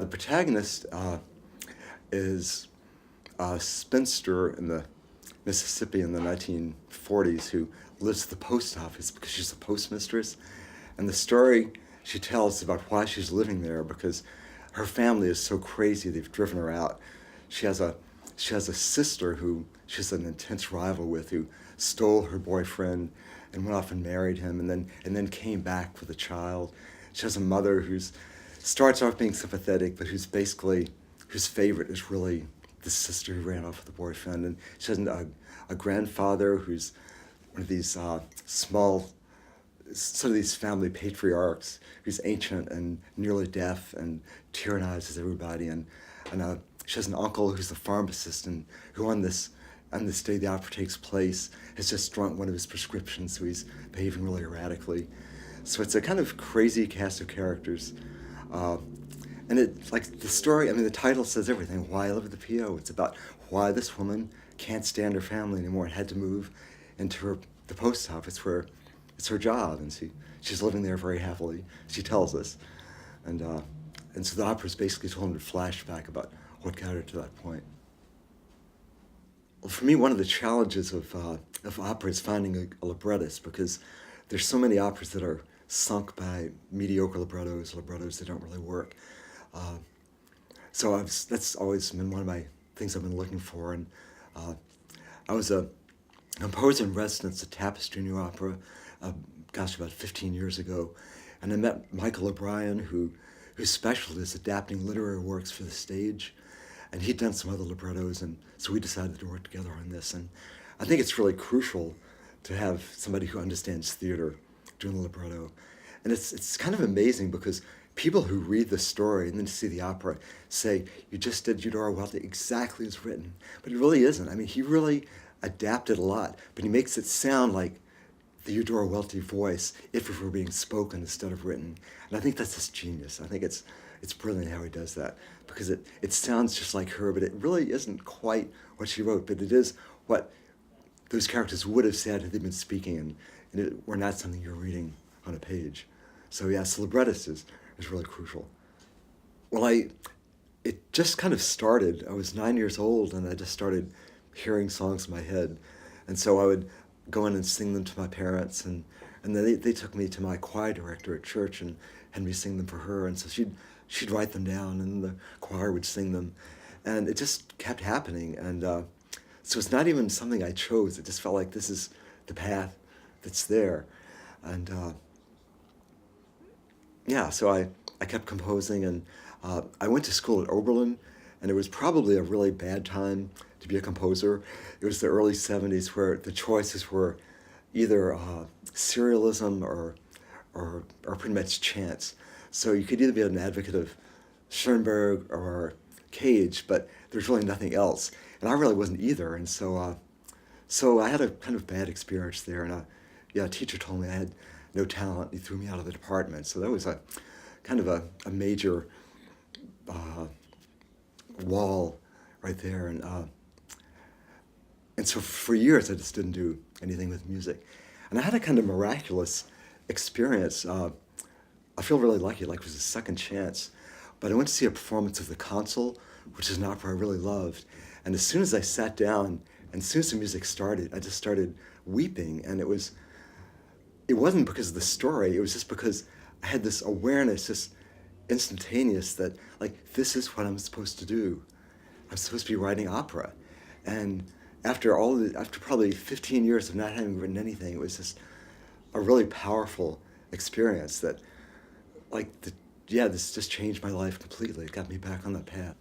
The protagonist is a spinster in the Mississippi in the 1940s who lives at the post office because she's a postmistress. And the story she tells about why she's living there because her family is so crazy they've driven her out. She has a sister who she's an intense rival with who stole her boyfriend and went off and married him and then came back with a child. She has a mother who's starts off being sympathetic, but whose favorite is really the sister who ran off with the boyfriend. And she has a grandfather who's one of these small, sort of these family patriarchs who's ancient and nearly deaf and tyrannizes everybody. And she has an uncle who's a pharmacist and who on this day the opera takes place has just drunk one of his prescriptions, so he's behaving really erratically. So it's a kind of crazy cast of characters. And it, like the story, I mean, the title says everything. Why I Live at the PO. It's about why this woman can't stand her family anymore and had to move into the post office where it's her job. And she's living there very happily, she tells us. And so the opera's basically told a flashback about what got her to that point. Well, for me, one of the challenges of opera is finding a librettist because there's so many operas that are sunk by mediocre librettos that don't really work. So that's always been one of my things I've been looking for. And I was a composer in residence at Tapestry New Opera, about 15 years ago. And I met Michael O'Brien, whose specialty is adapting literary works for the stage. And he'd done some other librettos, and so we decided to work together on this. And I think it's really crucial to have somebody who understands theater doing the libretto. And it's kind of amazing because people who read the story and then see the opera say, you just did Eudora Welty exactly as written. But it really isn't. I mean, he really adapted a lot, but he makes it sound like the Eudora Welty voice if it were being spoken instead of written. And I think that's just genius. I think it's brilliant how he does that because it sounds just like her, but it really isn't quite what she wrote, but it is what those characters would have said had they been speaking and it were not something you're reading on a page. So yes, librettist is really crucial. Well, it just kind of started. I was 9 years old and I just started hearing songs in my head. And so I would go in and sing them to my parents and then they took me to my choir director at church and had me sing them for her. And so she'd write them down and the choir would sing them. And it just kept happening. And so it's not even something I chose. It just felt like this is the path that's there. And so I kept composing and I went to school at Oberlin and it was probably a really bad time to be a composer. It was the early 70s where the choices were either serialism or pretty much chance. So you could either be an advocate of Schoenberg or Cage, but there's really nothing else. And I really wasn't either. And so I had a kind of bad experience there. And a teacher told me I had no talent. He threw me out of the department. So that was a kind of a major wall right there. And so for years I just didn't do anything with music. And I had a kind of miraculous experience. I feel really lucky, like it was a second chance. But I went to see a performance of The Consul, which is an opera I really loved. And as soon as I sat down, and as soon as the music started, I just started weeping. And it wasn't because of the story, it was just because I had this awareness, just instantaneous, that like, this is what I'm supposed to do. I'm supposed to be writing opera. And after probably 15 years of not having written anything, it was just a really powerful experience that, this just changed my life completely. It got me back on that path.